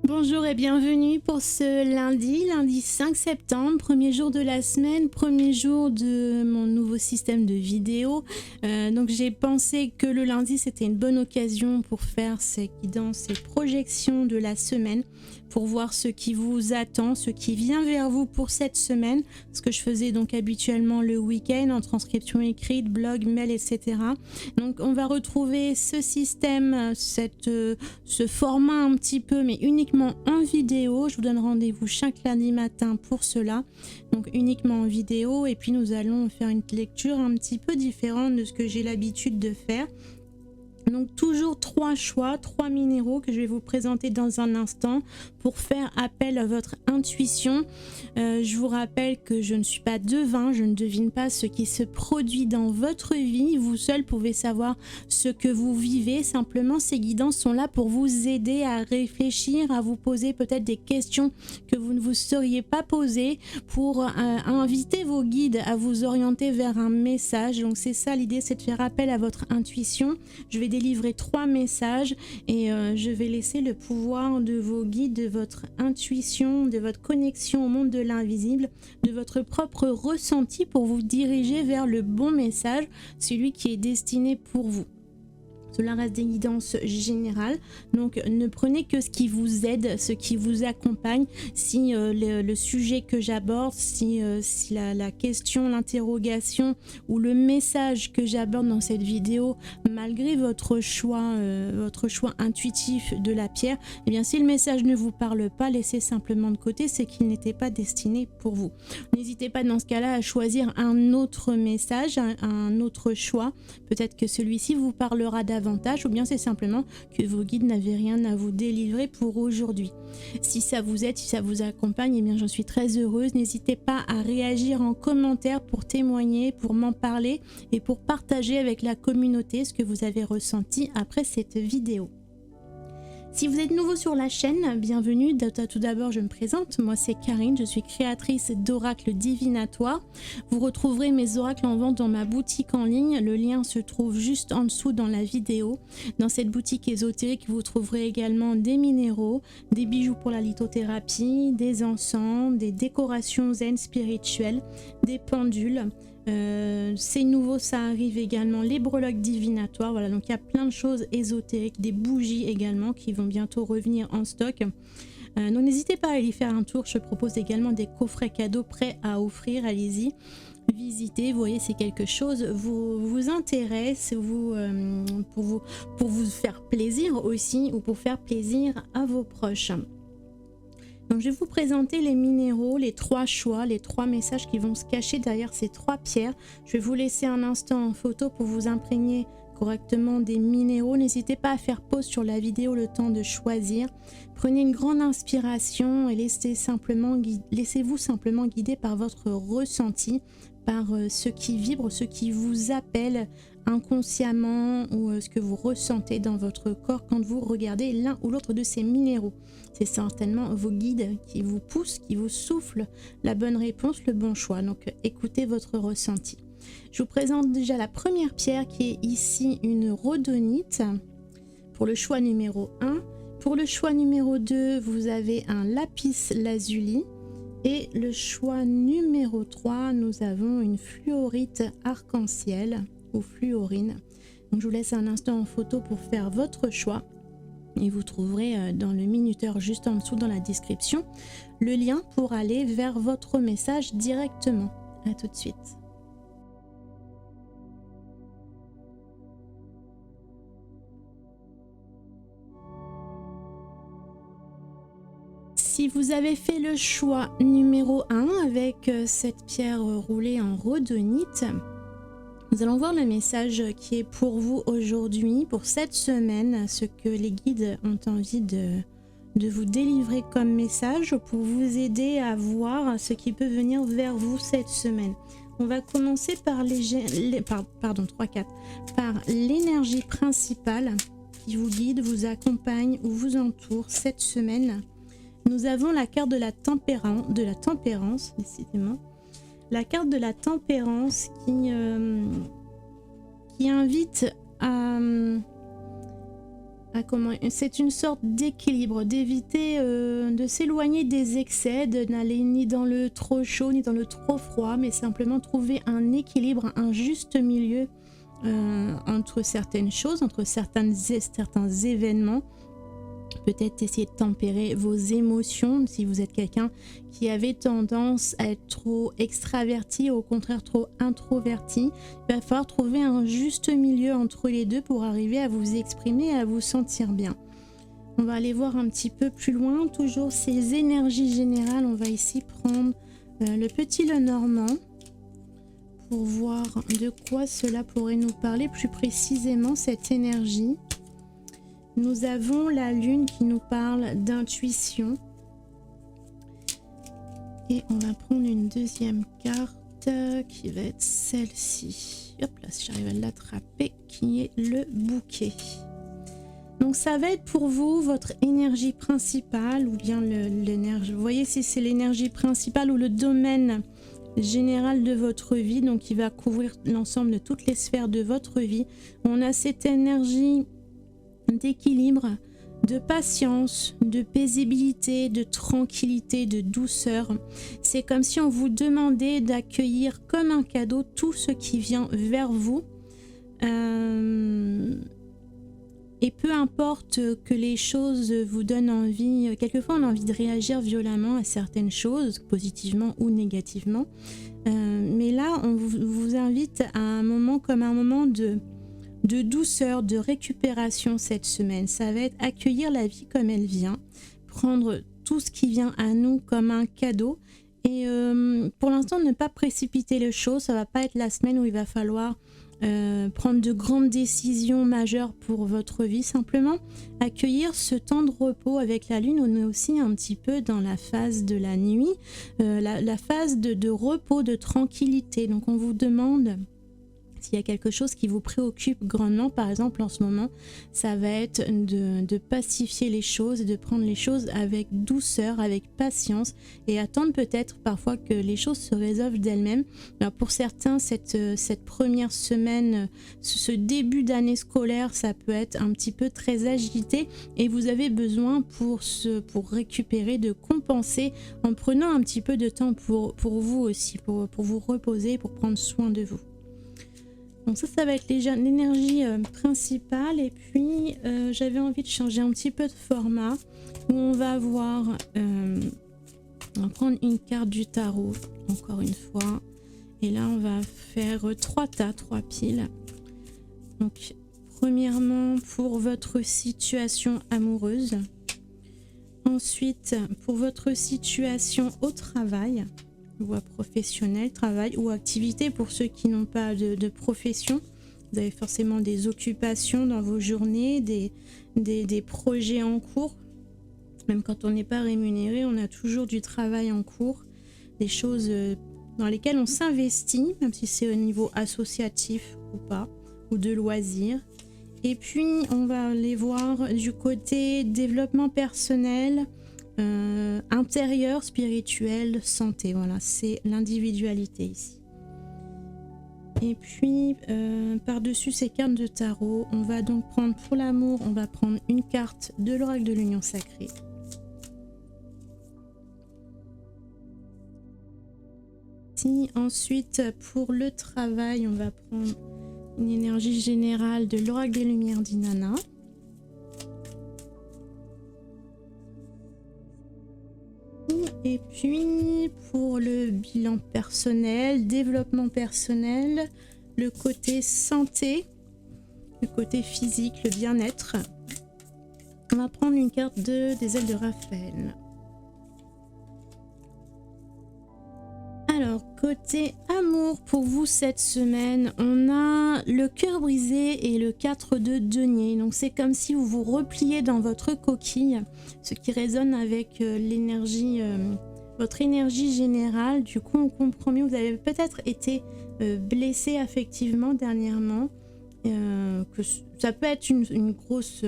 Bonjour et bienvenue pour ce lundi 5 septembre, premier jour de la semaine, premier jour de mon nouveau système de vidéo. Donc j'ai pensé que le lundi c'était une bonne occasion pour faire ces guidances, ces projections de la semaine, pour voir ce qui vous attend, ce qui vient vers vous pour cette semaine, ce que je faisais donc habituellement le week-end en transcription écrite, blog, mail, etc. Donc on va retrouver ce système, ce format un petit peu, mais uniquement en vidéo. Je vous donne rendez-vous chaque lundi matin pour cela, donc uniquement en vidéo, et puis nous allons faire une lecture un petit peu différente de ce que j'ai l'habitude de faire. Donc toujours trois choix, trois minéraux que je vais vous présenter dans un instant pour faire appel à votre intuition. Je vous rappelle que je ne suis pas devin, je ne devine pas ce qui se produit dans votre vie. Vous seul pouvez savoir ce que vous vivez. Simplement, ces guidances sont là pour vous aider à réfléchir, à vous poser peut-être des questions que vous ne vous seriez pas posées, pour inviter vos guides à vous orienter vers un message. Donc c'est ça l'idée, c'est de faire appel à votre intuition. Je vais délivrer trois messages et je vais laisser le pouvoir de vos guides, de votre intuition, de votre connexion au monde de l'invisible, de votre propre ressenti pour vous diriger vers le bon message, celui qui est destiné pour vous. Cela reste des guidances générales, donc ne prenez que ce qui vous aide, ce qui vous accompagne. Si le sujet que j'aborde, si la question, l'interrogation ou le message que j'aborde dans cette vidéo, malgré votre choix intuitif de la pierre, eh bien si le message ne vous parle pas, laissez simplement de côté, c'est qu'il n'était pas destiné pour vous. N'hésitez pas dans ce cas-là à choisir un autre message, un autre choix. Peut-être que celui-ci vous parlera davantage, ou bien c'est simplement que vos guides n'avaient rien à vous délivrer pour aujourd'hui. Si ça vous aide, si ça vous accompagne, eh bien j'en suis très heureuse. N'hésitez pas à réagir en commentaire pour témoigner, pour m'en parler et pour partager avec la communauté ce que vous avez ressenti après cette vidéo. Si vous êtes nouveau sur la chaîne, bienvenue. Tout d'abord, je me présente. Moi, c'est Karine. Je suis créatrice d'oracles divinatoires. Vous retrouverez mes oracles en vente dans ma boutique en ligne. Le lien se trouve juste en dessous dans la vidéo. Dans cette boutique ésotérique, vous trouverez également des minéraux, des bijoux pour la lithothérapie, des encens, des décorations zen spirituelles, des pendules. C'est nouveau, ça arrive également, les breloques divinatoires. Voilà, donc il y a plein de choses ésotériques, des bougies également qui vont bientôt revenir en stock. Donc n'hésitez pas à aller faire un tour. Je propose également des coffrets cadeaux prêts à offrir. Allez-y, visitez, vous voyez, c'est quelque chose vous intéresse, pour vous faire plaisir aussi, ou pour faire plaisir à vos proches. Donc je vais vous présenter les minéraux, les trois choix, les trois messages qui vont se cacher derrière ces trois pierres. Je vais vous laisser un instant en photo pour vous imprégner correctement des minéraux. N'hésitez pas à faire pause sur la vidéo le temps de choisir. Prenez une grande inspiration et laissez-vous simplement guider par votre ressenti, par ce qui vibre, ce qui vous appelle inconsciemment, ou ce que vous ressentez dans votre corps quand vous regardez l'un ou l'autre de ces minéraux. C'est certainement vos guides qui vous poussent, qui vous soufflent la bonne réponse, le bon choix. Donc écoutez votre ressenti. Je vous présente déjà la première pierre qui est ici une rhodonite pour le choix numéro 1. Pour le choix numéro 2, vous avez un lapis lazuli. Et le choix numéro 3, nous avons une fluorite arc-en-ciel ou fluorine. Donc je vous laisse un instant en photo pour faire votre choix. Et vous trouverez dans le minuteur juste en dessous dans la description le lien pour aller vers votre message directement. À tout de suite. Si vous avez fait le choix numéro 1 avec cette pierre roulée en rhodonite, nous allons voir le message qui est pour vous aujourd'hui, pour cette semaine, ce que les guides ont envie de vous délivrer comme message pour vous aider à voir ce qui peut venir vers vous cette semaine. On va commencer par l'énergie principale qui vous guide, vous accompagne ou vous entoure cette semaine. Nous avons la carte de la tempérance, décidément. La carte de la tempérance qui invite à C'est une sorte d'équilibre, d'éviter de s'éloigner des excès, de n'aller ni dans le trop chaud ni dans le trop froid, mais simplement trouver un équilibre, un juste milieu entre certaines choses, entre certains événements. Peut-être essayer de tempérer vos émotions si vous êtes quelqu'un qui avait tendance à être trop extraverti, au contraire trop introverti. Il va falloir trouver un juste milieu entre les deux pour arriver à vous exprimer et à vous sentir bien. On va aller voir un petit peu plus loin, toujours ces énergies générales. On va ici prendre le petit Lenormand pour voir de quoi cela pourrait nous parler plus précisément, cette énergie. Nous avons la lune qui nous parle d'intuition. Et on va prendre une deuxième carte qui va être celle-ci. Hop là, si j'arrive à l'attraper, qui est le bouquet. Donc ça va être pour vous votre énergie principale ou bien l'énergie. Vous voyez si c'est l'énergie principale ou le domaine général de votre vie. Donc il va couvrir l'ensemble de toutes les sphères de votre vie. On a cette énergie d'équilibre, de patience, de paisibilité, de tranquillité, de douceur. C'est comme si on vous demandait d'accueillir comme un cadeau tout ce qui vient vers vous. Et peu importe que les choses vous donnent envie, quelquefois on a envie de réagir violemment à certaines choses, positivement ou négativement. Mais là, on vous invite à un moment comme un moment de douceur, de récupération cette semaine. Ça va être accueillir la vie comme elle vient, prendre tout ce qui vient à nous comme un cadeau et pour l'instant ne pas précipiter les choses. Ça va pas être la semaine où il va falloir prendre de grandes décisions majeures pour votre vie. Simplement accueillir ce temps de repos avec la lune. On est aussi un petit peu dans la phase de la nuit, la phase de repos, de tranquillité. Donc on vous demande s'il y a quelque chose qui vous préoccupe grandement, par exemple en ce moment, ça va être de pacifier les choses et de prendre les choses avec douceur, avec patience et attendre peut-être parfois que les choses se résolvent d'elles-mêmes. Alors pour certains, cette première semaine, ce début d'année scolaire, ça peut être un petit peu très agité et vous avez besoin pour récupérer, de compenser en prenant un petit peu de temps pour vous aussi, pour vous reposer, pour prendre soin de vous. Donc ça va être l'énergie principale et puis j'avais envie de changer un petit peu de format où on va avoir, on va prendre une carte du tarot encore une fois et là on va faire 3 piles. Donc premièrement pour votre situation amoureuse, ensuite pour votre situation au travail, voie professionnelle, travail ou activité pour ceux qui n'ont pas de profession. Vous avez forcément des occupations dans vos journées, des projets en cours. Même quand on n'est pas rémunéré, on a toujours du travail en cours, des choses dans lesquelles on s'investit, même si c'est au niveau associatif ou pas, ou de loisirs. Et puis, on va aller voir du côté développement personnel, intérieur, spirituel, santé. Voilà, c'est l'individualité ici. Et puis par-dessus ces cartes de tarot, on va donc prendre pour l'amour, on va prendre une carte de l'oracle de l'union sacrée. Ensuite pour le travail, on va prendre une énergie générale de l'oracle des lumières d'Inanna. Et puis pour le bilan personnel, développement personnel, le côté santé, le côté physique, le bien-être, on va prendre une carte des ailes de Raphaël. Alors côté amour pour vous cette semaine, on a le cœur brisé et le 4 de denier. Donc c'est comme si vous vous repliez dans votre coquille, ce qui résonne avec l'énergie, votre énergie générale. Du coup on comprend mieux, vous avez peut-être été blessé affectivement dernièrement, que ça peut être une grosse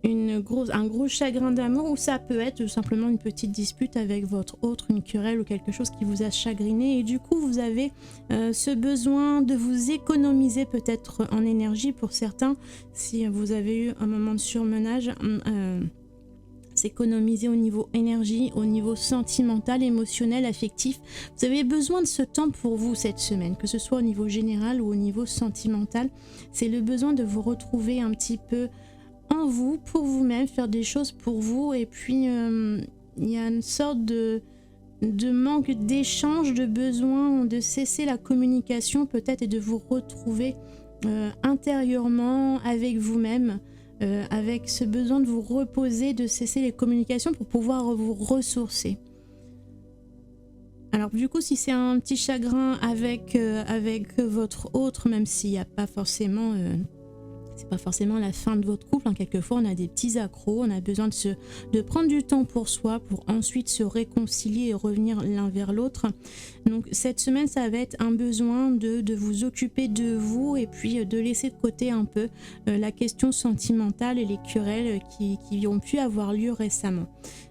un gros chagrin d'amour, ou ça peut être tout simplement une petite dispute avec votre autre, une querelle ou quelque chose qui vous a chagriné, et du coup vous avez ce besoin de vous économiser peut-être en énergie pour certains. Si vous avez eu un moment de surmenage, s'économiser au niveau énergie, au niveau sentimental, émotionnel, affectif. Vous avez besoin de ce temps pour vous cette semaine, que ce soit au niveau général ou au niveau sentimental. C'est le besoin de vous retrouver un petit peu en vous, pour vous-même, faire des choses pour vous. Et puis il y a une sorte de manque d'échange, de besoin de cesser la communication peut-être, et de vous retrouver intérieurement avec vous-même, avec ce besoin de vous reposer, de cesser les communications pour pouvoir vous ressourcer. Alors du coup, si c'est un petit chagrin avec votre autre, même s'il n'y a pas forcément c'est pas forcément la fin de votre couple, hein. Quelquefois on a des petits accros, on a besoin de prendre du temps pour soi, pour ensuite se réconcilier et revenir l'un vers l'autre. Donc cette semaine, ça va être un besoin de vous occuper de vous, et puis de laisser de côté un peu la question sentimentale et les querelles qui ont pu avoir lieu récemment.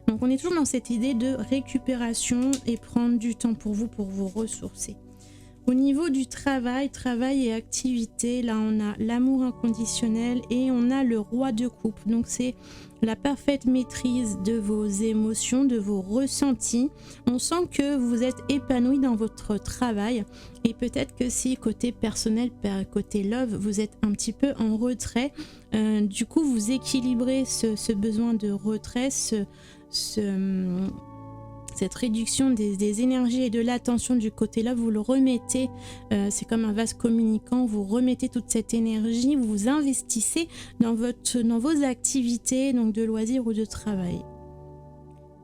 Donc on est toujours dans cette idée de récupération et prendre du temps pour vous ressourcer. Au niveau du travail et activité, là on a l'amour inconditionnel et on a le roi de coupe. Donc c'est la parfaite maîtrise de vos émotions, de vos ressentis. On sent que vous êtes épanoui dans votre travail, et peut-être que si côté personnel, côté love, vous êtes un petit peu en retrait, du coup vous équilibrez ce besoin de retrait, cette réduction des énergies et de l'attention du côté là, vous le remettez, c'est comme un vase communicant, vous remettez toute cette énergie, vous vous investissez dans vos activités, donc de loisirs ou de travail.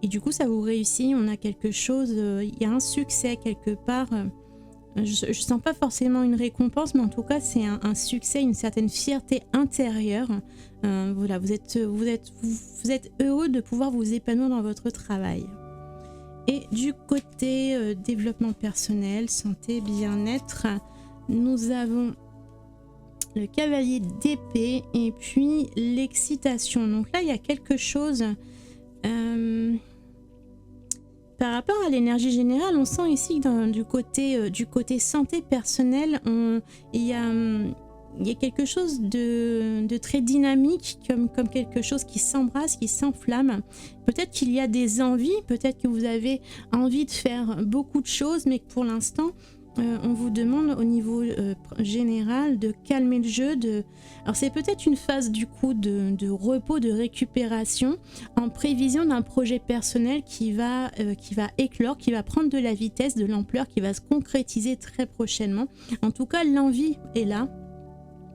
Et du coup ça vous réussit, on a quelque chose, il y a un succès quelque part. Je sens pas forcément une récompense, mais en tout cas c'est un succès, une certaine fierté intérieure. Voilà, vous êtes heureux de pouvoir vous épanouir dans votre travail. Et du côté développement personnel, santé, bien-être, nous avons le cavalier d'épée et puis l'excitation. Donc là, il y a quelque chose par rapport à l'énergie générale. On sent ici que du côté santé personnelle, il y a quelque chose de très dynamique, comme quelque chose qui s'embrasse, qui s'enflamme. Peut-être qu'il y a des envies, peut-être que vous avez envie de faire beaucoup de choses, mais que pour l'instant, on vous demande au niveau général de calmer le jeu. Alors c'est peut-être une phase du coup de repos, de récupération, en prévision d'un projet personnel qui va éclore, qui va prendre de la vitesse, de l'ampleur, qui va se concrétiser très prochainement. En tout cas, l'envie est là.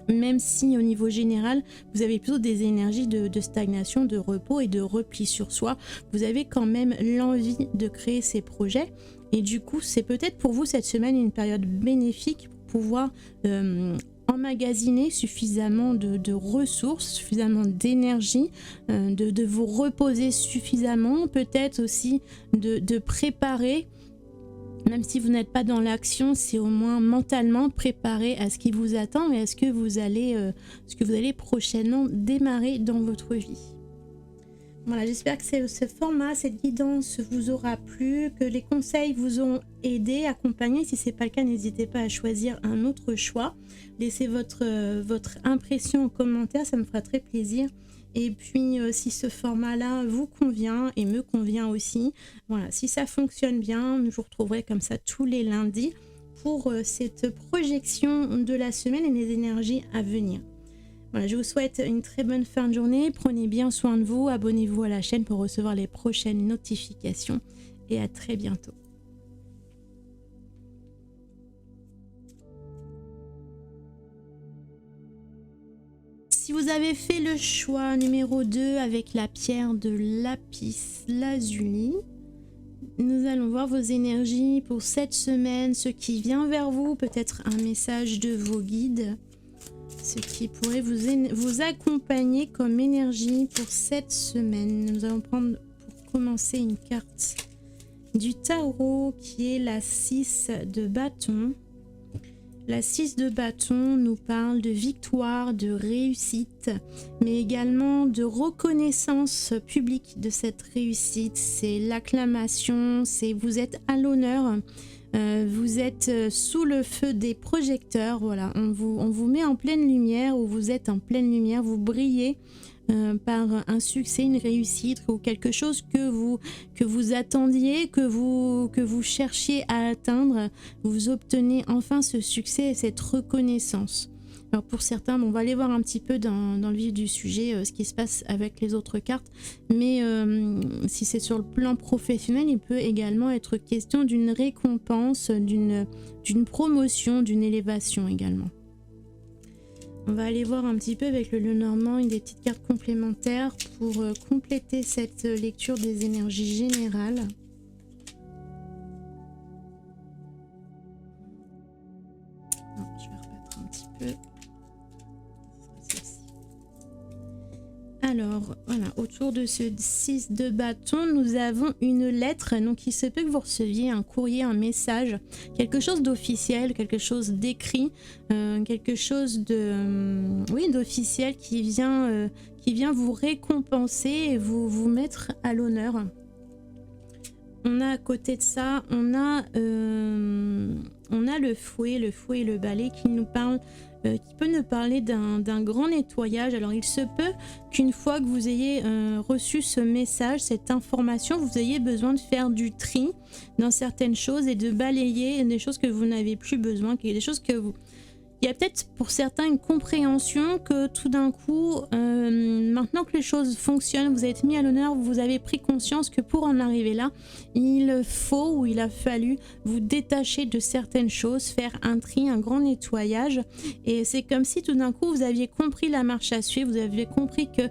Même si au niveau général, vous avez plutôt des énergies de stagnation, de repos et de repli sur soi, vous avez quand même l'envie de créer ces projets. Et du coup, c'est peut-être pour vous cette semaine une période bénéfique pour pouvoir emmagasiner suffisamment de ressources, suffisamment d'énergie, de vous reposer suffisamment, peut-être aussi de préparer. Même si vous n'êtes pas dans l'action, c'est au moins mentalement préparé à ce qui vous attend et à ce que vous allez prochainement démarrer dans votre vie. Voilà, j'espère que ce format, cette guidance vous aura plu, que les conseils vous ont aidé, accompagné. Si ce n'est pas le cas, n'hésitez pas à choisir un autre choix. Laissez votre impression en commentaire, ça me fera très plaisir. Et puis si ce format-là vous convient et me convient aussi, voilà, si ça fonctionne bien, je vous retrouverai comme ça tous les lundis pour cette projection de la semaine et des énergies à venir. Voilà, je vous souhaite une très bonne fin de journée, prenez bien soin de vous, abonnez-vous à la chaîne pour recevoir les prochaines notifications et à très bientôt. Si vous avez fait le choix numéro 2 avec la pierre de lapis lazuli, nous allons voir vos énergies pour cette semaine, ce qui vient vers vous, peut-être un message de vos guides, ce qui pourrait vous accompagner comme énergie pour cette semaine. Nous allons prendre pour commencer une carte du tarot qui est la 6 de bâton. La 6 de bâton nous parle de victoire, de réussite, mais également de reconnaissance publique de cette réussite. C'est l'acclamation, c'est vous êtes à l'honneur, vous êtes sous le feu des projecteurs. Voilà, on vous met en pleine lumière, ou vous êtes en pleine lumière, vous brillez par un succès, une réussite ou quelque chose que vous attendiez, que vous cherchiez à atteindre. Vous obtenez enfin ce succès et cette reconnaissance. Alors pour certains, on va aller voir un petit peu dans le vif du sujet ce qui se passe avec les autres cartes, mais si c'est sur le plan professionnel, il peut également être question d'une récompense, d'une promotion, d'une élévation également. On va aller voir un petit peu avec le Lenormand des petites cartes complémentaires pour compléter cette lecture des énergies générales. Non, je vais rebattre un petit peu. Alors, voilà, autour de ce 6 de bâton, nous avons une lettre. Donc, il se peut que vous receviez un courrier, un message, quelque chose d'officiel, quelque chose d'écrit, quelque chose d'officiel qui vient vous récompenser et vous mettre à l'honneur. On a à côté de ça, on a le fouet et le balai qui nous parlent, qui peut nous parler d'un grand nettoyage. Alors il se peut qu'une fois que vous ayez reçu ce message, cette information, vous ayez besoin de faire du tri dans certaines choses et de balayer des choses que vous n'avez plus besoin, des choses que vous... Il y a peut-être pour certains une compréhension que tout d'un coup, maintenant que les choses fonctionnent, vous êtes mis à l'honneur, vous avez pris conscience que pour en arriver là, il a fallu vous détacher de certaines choses, faire un tri, un grand nettoyage. Et c'est comme si tout d'un coup, vous aviez compris la marche à suivre, vous aviez compris que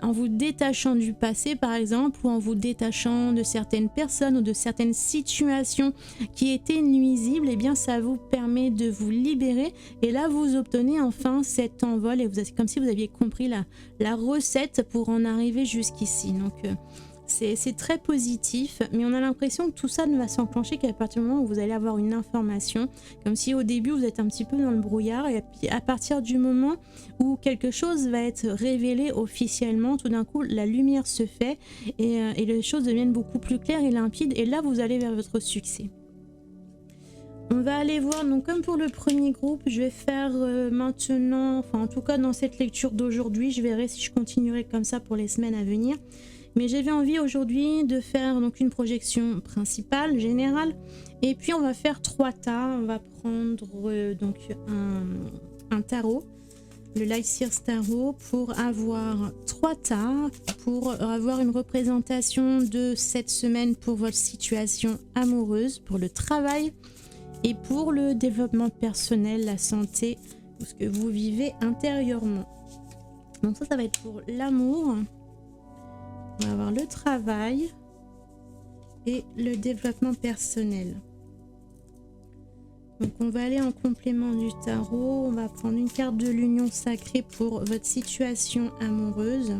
en vous détachant du passé par exemple, ou en vous détachant de certaines personnes ou de certaines situations qui étaient nuisibles, eh bien ça vous permet de vous libérer. Et là, vous obtenez enfin cet envol et c'est comme si vous aviez compris la recette pour en arriver jusqu'ici. Donc, c'est très positif, mais on a l'impression que tout ça ne va s'enclencher qu'à partir du moment où vous allez avoir une information, comme si au début vous êtes un petit peu dans le brouillard, et puis à partir du moment où quelque chose va être révélé officiellement, tout d'un coup la lumière se fait et les choses deviennent beaucoup plus claires et limpides, et là vous allez vers votre succès. On va aller voir, donc comme pour le premier groupe, je vais faire maintenant, enfin en tout cas dans cette lecture d'aujourd'hui, je verrai si je continuerai comme ça pour les semaines à venir. Mais j'avais envie aujourd'hui de faire donc une projection principale, générale, et puis on va faire 3 tas. On va prendre donc un tarot, le Light Seers Tarot, pour avoir 3 tas, pour avoir une représentation de cette semaine pour votre situation amoureuse, pour le travail, et pour le développement personnel, la santé, ou ce que vous vivez intérieurement. Donc ça va être pour l'amour. On va avoir le travail et le développement personnel. Donc on va aller en complément du tarot. On va prendre une carte de l'union sacrée pour votre situation amoureuse.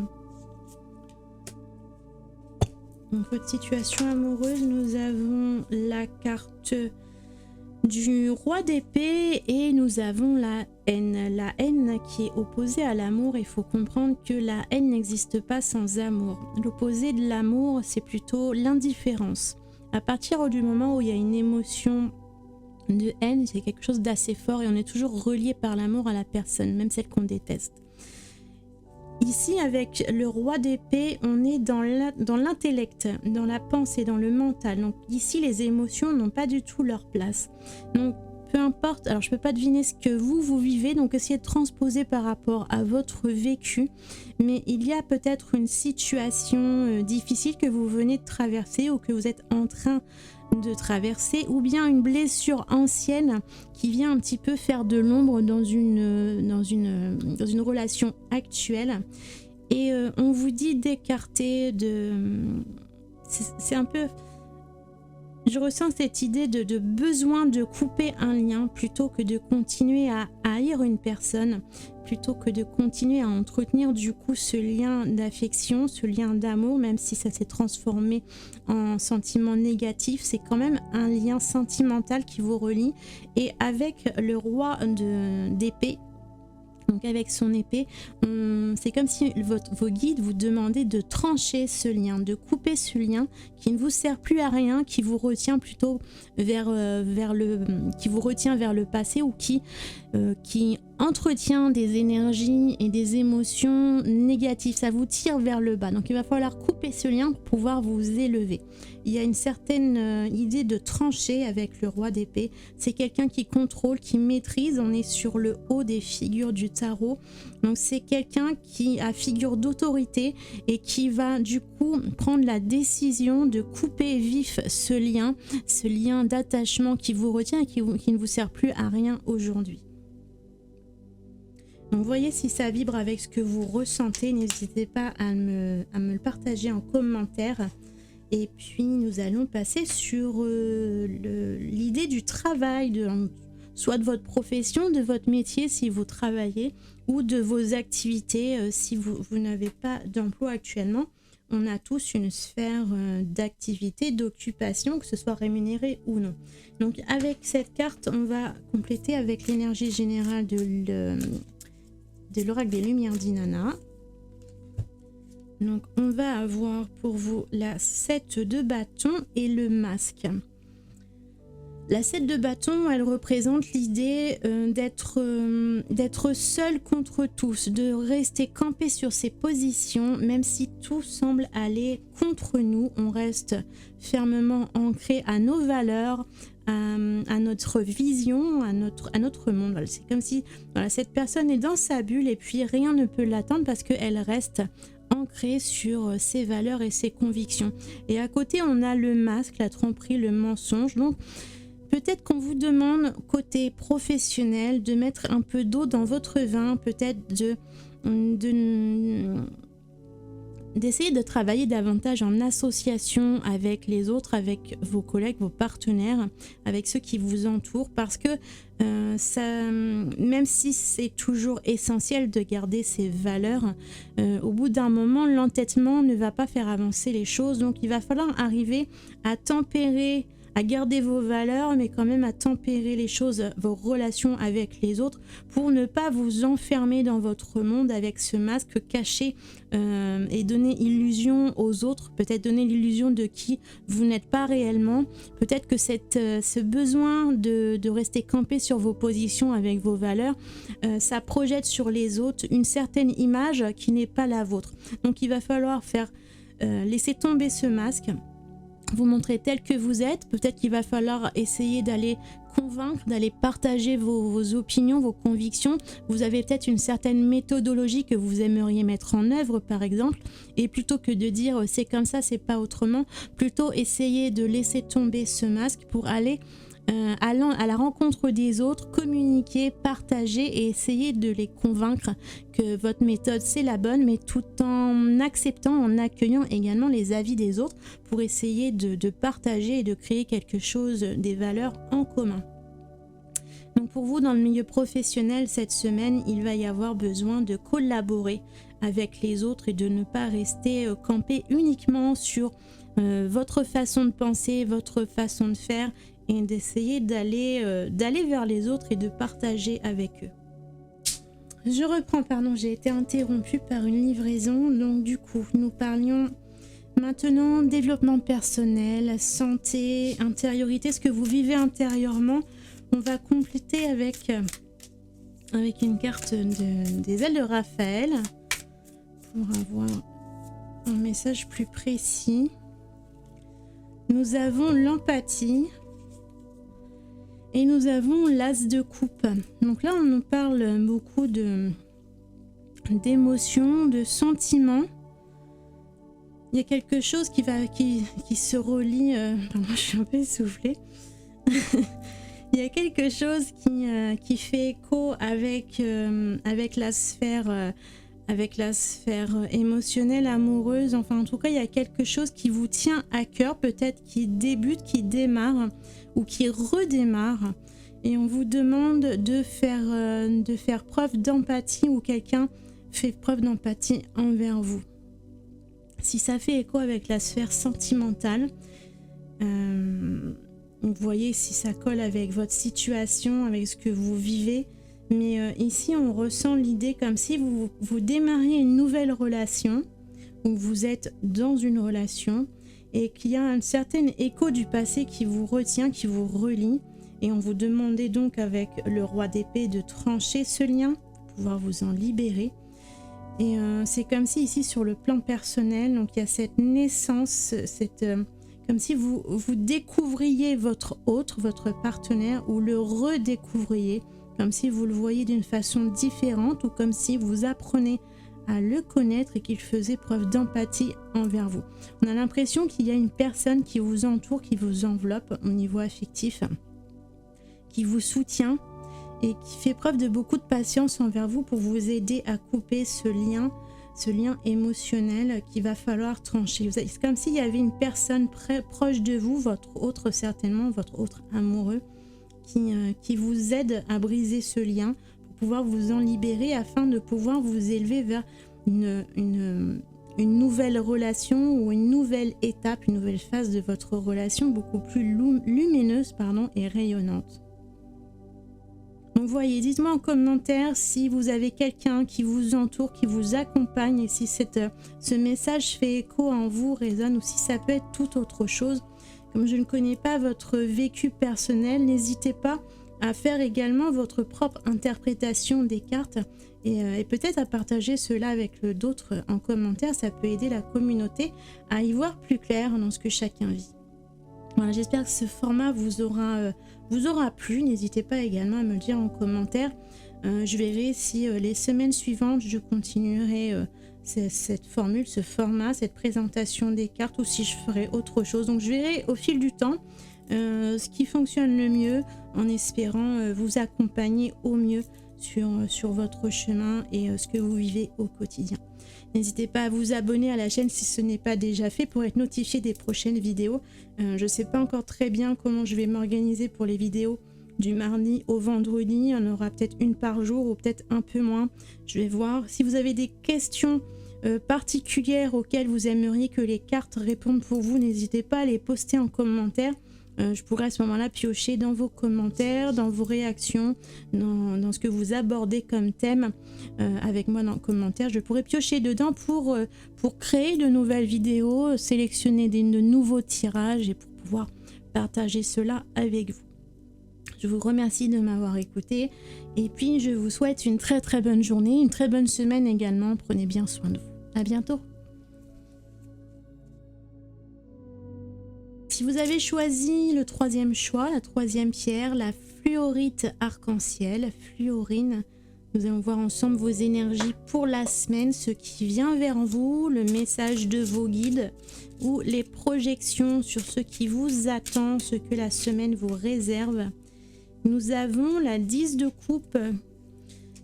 Donc votre situation amoureuse, nous avons la carte du roi d'épée et nous avons la haine qui est opposée à l'amour. Il faut comprendre que la haine n'existe pas sans amour. L'opposé de l'amour, c'est plutôt l'indifférence. À partir du moment où il y a une émotion de haine, c'est quelque chose d'assez fort et on est toujours relié par l'amour à la personne, même celle qu'on déteste. Ici, avec le roi d'épée, on est dans l'intellect, dans la pensée, dans le mental. Donc ici, les émotions n'ont pas du tout leur place. Donc peu importe, alors je ne peux pas deviner ce que vous vivez, donc essayez de transposer par rapport à votre vécu. Mais il y a peut-être une situation difficile que vous venez de traverser ou que vous êtes en train de traverser, ou bien une blessure ancienne qui vient un petit peu faire de l'ombre dans une relation actuelle. Et on vous dit d'écarter c'est un peu je ressens cette idée de besoin de couper un lien plutôt que de continuer à haïr une personne, plutôt que de continuer à entretenir du coup ce lien d'affection, ce lien d'amour, même si ça s'est transformé en sentiment négatif, c'est quand même un lien sentimental qui vous relie. Et avec le roi d'épée, donc avec son épée, c'est comme si vos guides vous demandaient de trancher ce lien, de couper ce lien qui ne vous sert plus à rien, qui vous retient plutôt vers le passé, ou qui entretient des énergies et des émotions négatives. Ça vous tire vers le bas. Donc il va falloir couper ce lien pour pouvoir vous élever. Il y a une certaine idée de trancher avec le roi d'épée. C'est quelqu'un qui contrôle, qui maîtrise. On est sur le haut des figures du tarot. Donc c'est quelqu'un qui a figure d'autorité et qui va du coup prendre la décision de couper vif ce lien d'attachement qui vous retient et qui ne vous sert plus à rien aujourd'hui. Donc voyez si ça vibre avec ce que vous ressentez. N'hésitez pas à me le partager en commentaire. Et puis nous allons passer sur l'idée du travail, soit de votre profession, de votre métier si vous travaillez, ou de vos activités si vous n'avez pas d'emploi actuellement. On a tous une sphère d'activité, d'occupation, que ce soit rémunérée ou non. Donc avec cette carte, on va compléter avec l'énergie générale de l'oracle des Lumières d'Inanna. Donc on va avoir pour vous la 7 de bâton et le masque. La 7 de bâton, elle représente l'idée d'être seul contre tous, de rester campé sur ses positions, même si tout semble aller contre nous. On reste fermement ancré à nos valeurs, à notre vision, à notre monde. Voilà, c'est comme si cette personne est dans sa bulle et puis rien ne peut l'atteindre parce qu'elle reste ancrée sur ses valeurs et ses convictions. Et à côté, on a le masque, la tromperie, le mensonge. Donc, peut-être qu'on vous demande, côté professionnel, de mettre un peu d'eau dans votre vin, peut-être d'essayer de travailler davantage en association avec les autres, avec vos collègues, vos partenaires, avec ceux qui vous entourent, parce que même si c'est toujours essentiel de garder ses valeurs, au bout d'un moment, l'entêtement ne va pas faire avancer les choses. Donc il va falloir arriver à tempérer, à garder vos valeurs, mais quand même à tempérer les choses, vos relations avec les autres, pour ne pas vous enfermer dans votre monde avec ce masque caché et donner illusion aux autres, peut-être donner l'illusion de qui vous n'êtes pas réellement. Peut-être que ce besoin de rester campé sur vos positions avec vos valeurs, ça projette sur les autres une certaine image qui n'est pas la vôtre. Donc il va falloir laisser tomber ce masque, vous montrer tel que vous êtes. Peut-être qu'il va falloir essayer d'aller convaincre, d'aller partager vos opinions, vos convictions. Vous avez peut-être une certaine méthodologie que vous aimeriez mettre en œuvre, par exemple, et plutôt que de dire c'est comme ça, c'est pas autrement, plutôt essayer de laisser tomber ce masque pour aller à la rencontre des autres, communiquer, partager et essayer de les convaincre que votre méthode c'est la bonne, mais tout en acceptant, en accueillant également les avis des autres pour essayer de partager et de créer quelque chose, des valeurs en commun. Donc pour vous, dans le milieu professionnel, cette semaine, il va y avoir besoin de collaborer avec les autres et de ne pas rester campé uniquement sur votre façon de penser, votre façon de faire, et d'essayer d'aller vers les autres et de partager avec eux. Je reprends, j'ai été interrompue par une livraison. Donc du coup, nous parlions maintenant développement personnel, santé, intériorité, ce que vous vivez intérieurement. On va compléter avec une carte des ailes de Raphaël pour avoir un message plus précis. Nous avons l'empathie. Et nous avons l'as de coupe. Donc là, on nous parle beaucoup d'émotions, de sentiments. Il y a quelque chose qui se relie. Pardon, je suis un peu essoufflée. Il y a quelque chose qui fait écho avec la sphère avec la sphère émotionnelle, amoureuse. Enfin, en tout cas, il y a quelque chose qui vous tient à cœur, peut-être qui débute, qui démarre ou qui redémarre. Et on vous demande de faire preuve d'empathie, ou quelqu'un fait preuve d'empathie envers vous. Si ça fait écho avec la sphère sentimentale, vous voyez si ça colle avec votre situation, avec ce que vous vivez. Mais ici, on ressent l'idée comme si vous démarriez une nouvelle relation, ou vous êtes dans une relation, et qu'il y a un certain écho du passé qui vous retient, qui vous relie. Et on vous demandait donc avec le roi d'épée de trancher ce lien, pour pouvoir vous en libérer. Et c'est comme si ici sur le plan personnel, donc il y a cette naissance, comme si vous découvriez votre autre, votre partenaire, ou le redécouvriez, comme si vous le voyez d'une façon différente, ou comme si vous apprenez à le connaître et qu'il faisait preuve d'empathie envers vous. On a l'impression qu'il y a une personne qui vous entoure, qui vous enveloppe au niveau affectif, qui vous soutient et qui fait preuve de beaucoup de patience envers vous pour vous aider à couper ce lien émotionnel qu'il va falloir trancher. C'est comme s'il y avait une personne proche de vous, votre autre certainement, votre autre amoureux, qui vous aide à briser ce lien pour pouvoir vous en libérer, afin de pouvoir vous élever vers une nouvelle relation, ou une nouvelle étape, une nouvelle phase de votre relation beaucoup plus lumineuse et rayonnante. Donc voyez, dites-moi en commentaire si vous avez quelqu'un qui vous entoure, qui vous accompagne, et si ce message fait écho en vous, résonne, ou si ça peut être tout autre chose. Comme je ne connais pas votre vécu personnel, n'hésitez pas à faire également votre propre interprétation des cartes, et peut-être à partager cela avec d'autres en commentaire. Ça peut aider la communauté à y voir plus clair dans ce que chacun vit. Voilà, j'espère que ce format vous aura plu. N'hésitez pas également à me le dire en commentaire. Je verrai si les semaines suivantes, je continuerai cette formule, ce format, cette présentation des cartes, ou si je ferai autre chose. Donc je verrai au fil du temps ce qui fonctionne le mieux, en espérant vous accompagner au mieux sur votre chemin et ce que vous vivez au quotidien. N'hésitez pas à vous abonner à la chaîne si ce n'est pas déjà fait, pour être notifié des prochaines vidéos. Je ne sais pas encore très bien comment je vais m'organiser pour les vidéos du mardi au vendredi. Il y en aura peut-être une par jour, ou peut-être un peu moins. Je vais voir. Si vous avez des questions particulières auxquelles vous aimeriez que les cartes répondent pour vous, n'hésitez pas à les poster en commentaire. Je pourrais à ce moment-là piocher dans vos commentaires, dans vos réactions, dans ce que vous abordez comme thème avec moi dans les commentaires. Je pourrais piocher dedans pour créer de nouvelles vidéos, sélectionner de nouveaux tirages, et pour pouvoir partager cela avec vous. Je vous remercie de m'avoir écouté, et puis je vous souhaite une très très bonne journée, une très bonne semaine également. Prenez bien soin de vous. À bientôt. Si vous avez choisi le troisième choix, la troisième pierre, la fluorite arc-en-ciel, fluorine, nous allons voir ensemble vos énergies pour la semaine, ce qui vient vers vous, le message de vos guides, ou les projections sur ce qui vous attend, ce que la semaine vous réserve. Nous avons la 10 de coupe.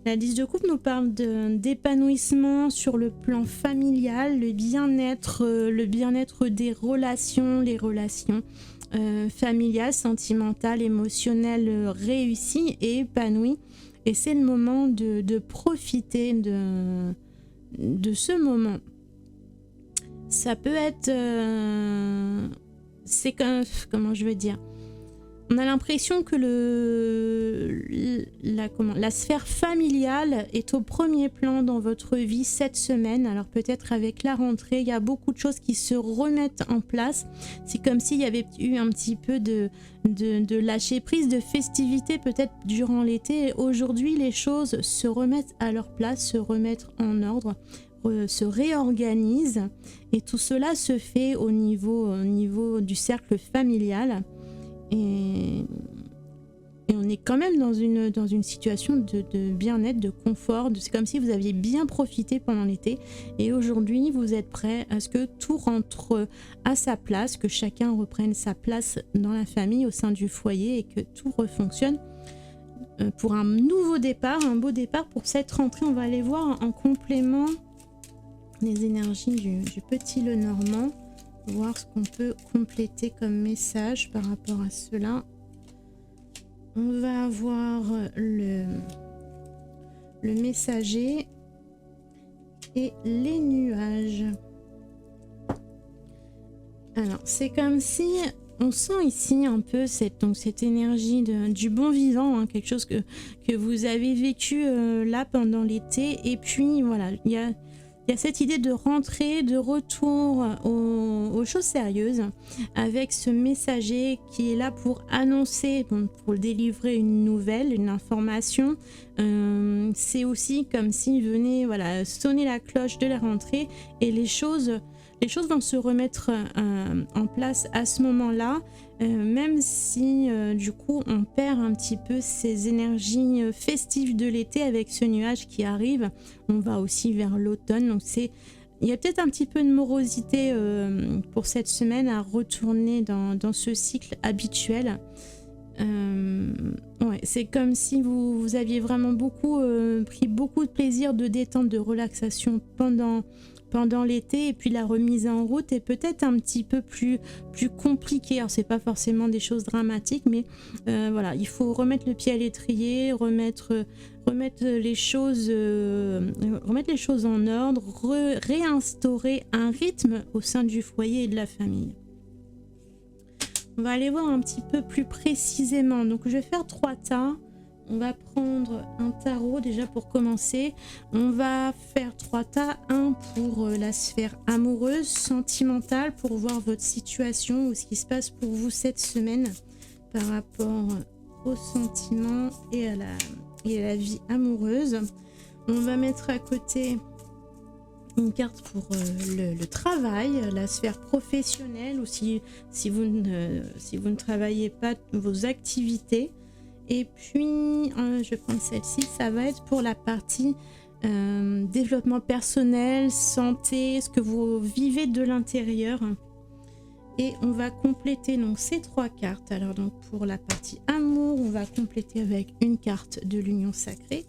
La 10 de coupe nous parle d'épanouissement sur le plan familial, le bien-être des relations, les relations familiales, sentimentales, émotionnelles réussies et épanouies. Et c'est le moment de profiter de ce moment. Ça peut être... c'est comment je veux dire, on a l'impression que la sphère familiale est au premier plan dans votre vie cette semaine. Alors peut-être avec la rentrée, il y a beaucoup de choses qui se remettent en place. C'est comme s'il y avait eu un petit peu de lâcher prise, de festivité peut-être durant l'été. Aujourd'hui, les choses se remettent à leur place, se remettent en ordre, se réorganisent. Et tout cela se fait au niveau du cercle familial. Et on est quand même dans une situation de bien-être, de confort. C'est comme si vous aviez bien profité pendant l'été, et aujourd'hui vous êtes prêt à ce que tout rentre à sa place, que chacun reprenne sa place dans la famille, au sein du foyer, et que tout refonctionne pour un nouveau départ, un beau départ pour cette rentrée. On va aller voir en complément les énergies du petit Lenormand, voir ce qu'on peut compléter comme message par rapport à cela. On va avoir le messager et les nuages. Alors, c'est comme si on sent ici un peu cette énergie du bon vivant, hein, quelque chose que vous avez vécu là pendant l'été. Et puis, voilà, il y a cette idée de rentrée, de retour aux choses sérieuses, avec ce messager qui est là pour annoncer, pour délivrer une nouvelle, une information. C'est aussi comme s'il venait sonner la cloche de la rentrée, et les choses vont se remettre en place à ce moment-là, même si du coup on perd un petit peu ces énergies festives de l'été avec ce nuage qui arrive. On va aussi vers l'automne, donc il y a peut-être un petit peu de morosité pour cette semaine à retourner dans ce cycle habituel. Ouais, c'est comme si vous aviez vraiment pris beaucoup de plaisir, de détente, de relaxation pendant l'été, et puis la remise en route est peut-être un petit peu plus compliquée. Alors c'est pas forcément des choses dramatiques, mais voilà, il faut remettre le pied à l'étrier, remettre les choses en ordre, réinstaurer un rythme au sein du foyer et de la famille. On va aller voir un petit peu plus précisément. Donc je vais faire 3 tas. On va prendre un tarot déjà pour commencer. On va faire 3 tas. Un pour la sphère amoureuse, sentimentale, pour voir votre situation ou ce qui se passe pour vous cette semaine par rapport aux sentiments et à la vie amoureuse. On va mettre à côté une carte pour le travail, la sphère professionnelle, ou si vous ne travaillez pas, vos activités. Et puis, je vais prendre celle-ci, ça va être pour la partie développement personnel, santé, ce que vous vivez de l'intérieur. Et on va compléter donc ces 3 cartes. Alors donc pour la partie amour, on va compléter avec une carte de l'union sacrée.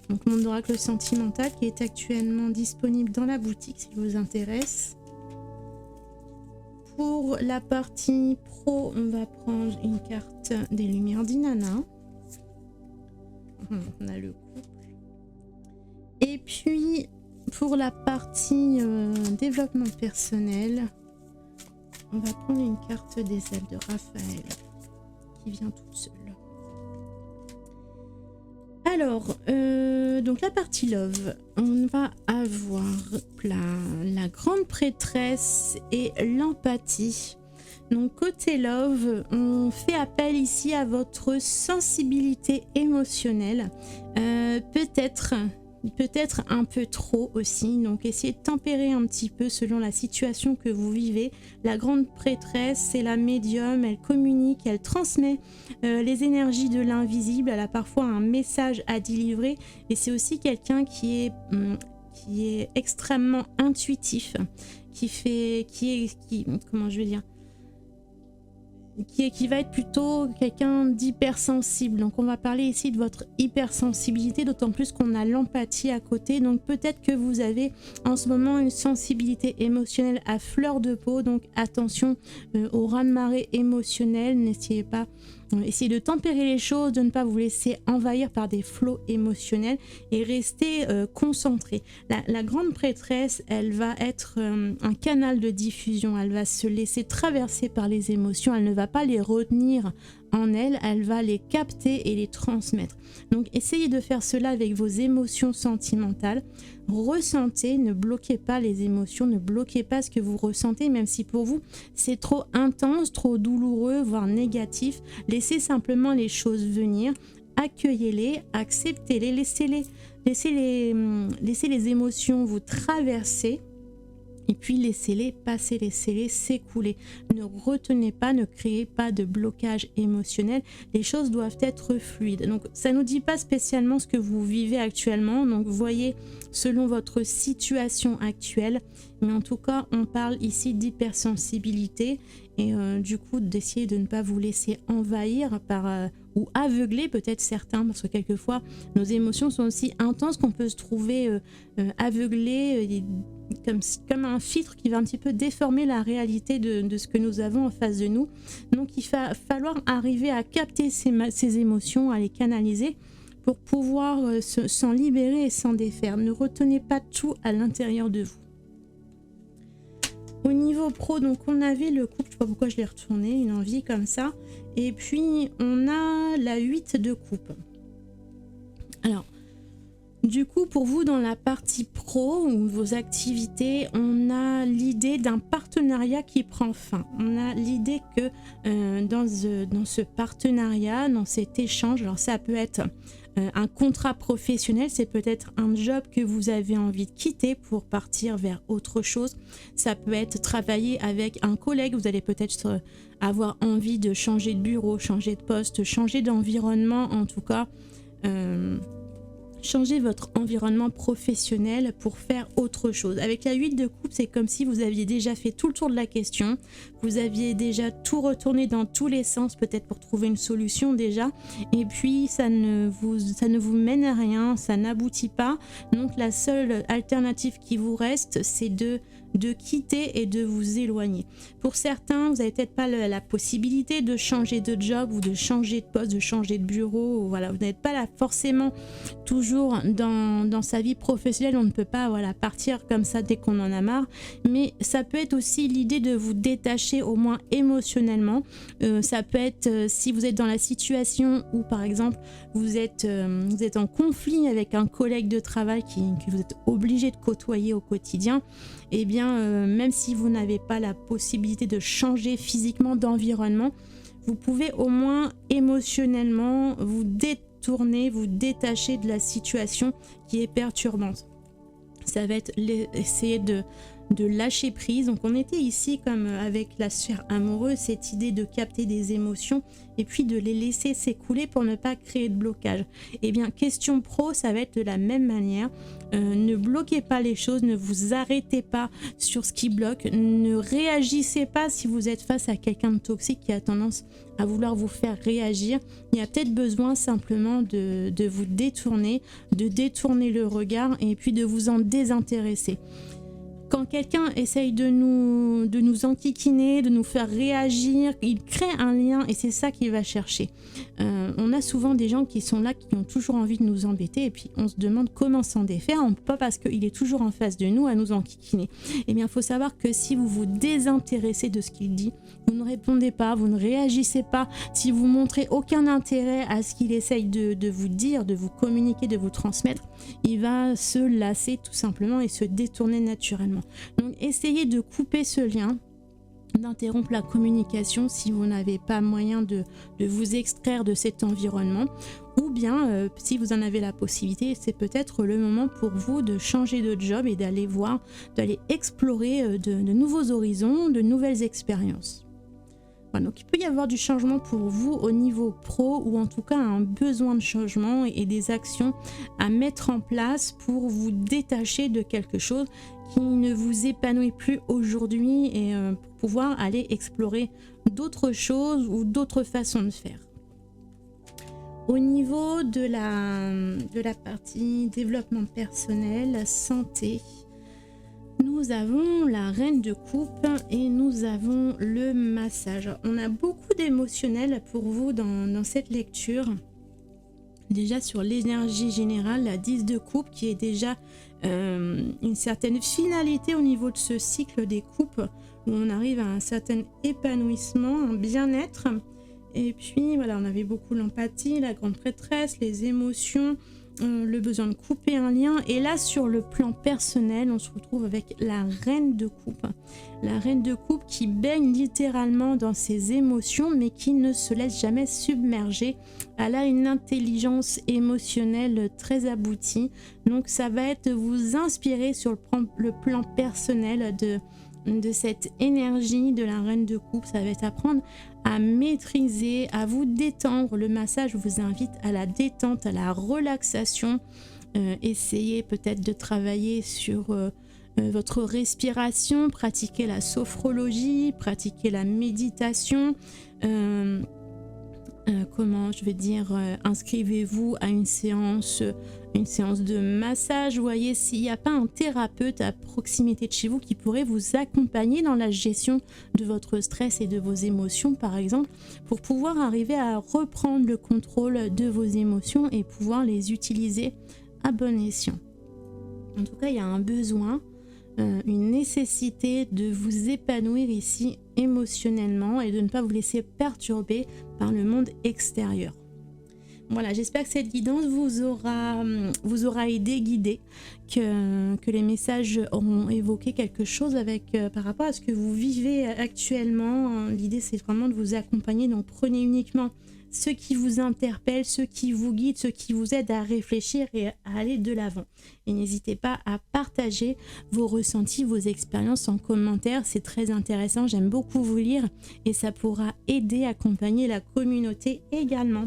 Donc mon oracle sentimental qui est actuellement disponible dans la boutique si vous intéresse. Pour la partie pro, on va prendre une carte des lumières d'Inanna. On a le couple. Et puis, pour la partie développement personnel, on va prendre une carte des ailes de Raphaël qui vient toute seule. Alors, donc la partie love, on va avoir la grande prêtresse et l'empathie. Donc côté love, on fait appel ici à votre sensibilité émotionnelle, peut-être un peu trop aussi, donc essayez de tempérer un petit peu selon la situation que vous vivez. La grande prêtresse, c'est la médium, elle communique, elle transmet les énergies de l'invisible, elle a parfois un message à délivrer, et c'est aussi quelqu'un qui est extrêmement intuitif, qui va être plutôt quelqu'un d'hypersensible. Donc on va parler ici de votre hypersensibilité, d'autant plus qu'on a l'empathie à côté. Donc peut-être que vous avez en ce moment une sensibilité émotionnelle à fleur de peau, donc attention au raz-de-marée émotionnel. Essayez de tempérer les choses, de ne pas vous laisser envahir par des flots émotionnels et rester concentré. La grande prêtresse, elle va être un canal de diffusion, elle va se laisser traverser par les émotions, elle ne va pas les retenir en elle, elle va les capter et les transmettre. Donc essayez de faire cela avec vos émotions sentimentales. Ressentez, ne bloquez pas les émotions, ne bloquez pas ce que vous ressentez, même si pour vous c'est trop intense, trop douloureux, voire négatif. Laissez simplement les choses venir, accueillez-les, acceptez-les, laissez les émotions vous traverser. et puis laissez-les passer, laissez-les s'écouler. Ne retenez pas, ne créez pas de blocage émotionnel. Les choses doivent être fluides. Donc ça ne nous dit pas spécialement ce que vous vivez actuellement, donc voyez selon votre situation actuelle, mais en tout cas on parle ici d'hypersensibilité et du coup d'essayer de ne pas vous laisser envahir par ou aveugler peut-être certains, parce que quelquefois nos émotions sont aussi intenses qu'on peut se trouver aveuglé comme un filtre qui va un petit peu déformer la réalité de ce que nous avons en face de nous. Donc il va falloir arriver à capter ces émotions, à les canaliser pour pouvoir s'en libérer et s'en défaire. Ne retenez pas tout à l'intérieur de vous. Au niveau pro, donc on avait le couple, je sais pas pourquoi je l'ai retourné, une envie comme ça. Et puis on a la 8 de coupe. Alors, du coup, pour vous, dans la partie pro ou vos activités, on a l'idée d'un partenariat qui prend fin. On a l'idée que dans ce partenariat, dans cet échange, alors ça peut être un contrat professionnel, c'est peut-être un job que vous avez envie de quitter pour partir vers autre chose. Ça peut être travailler avec un collègue, vous allez peut-être avoir envie de changer de bureau, changer de poste, changer d'environnement, en tout cas changer votre environnement professionnel pour faire autre chose. Avec la 8 de coupe, c'est comme si vous aviez déjà fait tout le tour de la question, vous aviez déjà tout retourné dans tous les sens, peut-être pour trouver une solution déjà, et puis ça ne vous mène à rien, ça n'aboutit pas. Donc la seule alternative qui vous reste, c'est de quitter et de vous éloigner. Pour certains, vous n'avez peut-être pas la possibilité de changer de job ou de changer de poste, de changer de bureau. Voilà, vous n'êtes pas là forcément toujours dans sa vie professionnelle. On ne peut pas partir comme ça dès qu'on en a marre. Mais ça peut être aussi l'idée de vous détacher au moins émotionnellement. Ça peut être si vous êtes dans la situation où par exemple vous êtes en conflit avec un collègue de travail que vous êtes obligé de côtoyer au quotidien. Eh bien, même si vous n'avez pas la possibilité de changer physiquement d'environnement, vous pouvez au moins émotionnellement vous détourner, vous détacher de la situation qui est perturbante. Ça va être essayer de lâcher prise. Donc on était ici comme avec la sphère amoureuse, cette idée de capter des émotions et puis de les laisser s'écouler pour ne pas créer de blocage. Et bien question pro, ça va être de la même manière. Ne bloquez pas les choses, ne vous arrêtez pas sur ce qui bloque, ne réagissez pas si vous êtes face à quelqu'un de toxique qui a tendance à vouloir vous faire réagir. Il y a peut-être besoin simplement de vous détourner, de détourner le regard et puis de vous en désintéresser. Quand quelqu'un essaye de nous enquiquiner, de nous faire réagir, il crée un lien et c'est ça qu'il va chercher. On a souvent des gens qui sont là, qui ont toujours envie de nous embêter et puis on se demande comment s'en défaire. On ne peut pas parce qu'il est toujours en face de nous à nous enquiquiner. Eh bien, il faut savoir que si vous vous désintéressez de ce qu'il dit, vous ne répondez pas, vous ne réagissez pas, si vous montrez aucun intérêt à ce qu'il essaye de vous dire, de vous communiquer, de vous transmettre, il va se lasser tout simplement et se détourner naturellement. Donc essayez de couper ce lien, d'interrompre la communication si vous n'avez pas moyen de vous extraire de cet environnement, ou bien si vous en avez la possibilité, c'est peut-être le moment pour vous de changer de job et d'aller explorer de nouveaux horizons, de nouvelles expériences. Voilà, donc il peut y avoir du changement pour vous au niveau pro ou en tout cas un besoin de changement et des actions à mettre en place pour vous détacher de quelque chose qui ne vous épanouit plus aujourd'hui et pour pouvoir aller explorer d'autres choses ou d'autres façons de faire. Au niveau de la partie développement personnel, santé, nous avons la reine de coupe et nous avons le massage. On a beaucoup d'émotionnel pour vous dans cette lecture. Déjà sur l'énergie générale, la 10 de coupe qui est déjà une certaine finalité au niveau de ce cycle des coupes où on arrive à un certain épanouissement, un bien-être. Et puis voilà, on avait beaucoup l'empathie, la grande prêtresse, les émotions. le besoin de couper un lien. Et là, sur le plan personnel, on se retrouve avec la reine de coupe. La reine de coupe qui baigne littéralement dans ses émotions, mais qui ne se laisse jamais submerger. Elle a une intelligence émotionnelle très aboutie. Donc ça va être vous inspirer sur le plan personnel de cette énergie de la reine de coupe. Ça va être apprendre à maîtriser, à vous détendre. Le massage vous invite à la détente, à la relaxation. Essayez peut-être de travailler sur votre respiration, pratiquer la sophrologie, pratiquer la méditation. Inscrivez-vous à une séance de massage. Voyez s'il n'y a pas un thérapeute à proximité de chez vous qui pourrait vous accompagner dans la gestion de votre stress et de vos émotions, par exemple, pour pouvoir arriver à reprendre le contrôle de vos émotions et pouvoir les utiliser à bon escient. En tout cas, il y a un besoin, une nécessité de vous épanouir ici émotionnellement et de ne pas vous laisser perturber par le monde extérieur. Voilà, j'espère que cette guidance vous aura aidé, guidé, que les messages auront évoqué quelque chose par rapport à ce que vous vivez actuellement. L'idée, c'est vraiment de vous accompagner, donc prenez uniquement ce qui vous interpelle, ce qui vous guide, ce qui vous aide à réfléchir et à aller de l'avant. Et n'hésitez pas à partager vos ressentis, vos expériences en commentaire. C'est très intéressant, j'aime beaucoup vous lire et ça pourra aider à accompagner la communauté également.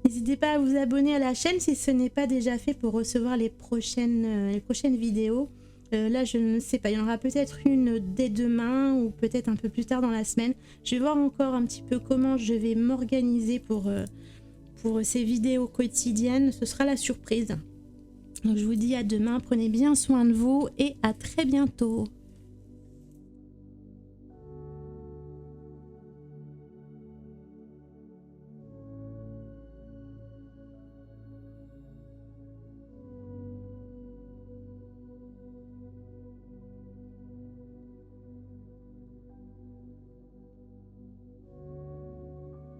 N'hésitez pas à vous abonner à la chaîne si ce n'est pas déjà fait pour recevoir les prochaines vidéos. Là, je ne sais pas, il y en aura peut-être une dès demain ou peut-être un peu plus tard dans la semaine. Je vais voir encore un petit peu comment je vais m'organiser pour ces vidéos quotidiennes. Ce sera la surprise. Donc, je vous dis à demain, prenez bien soin de vous et à très bientôt.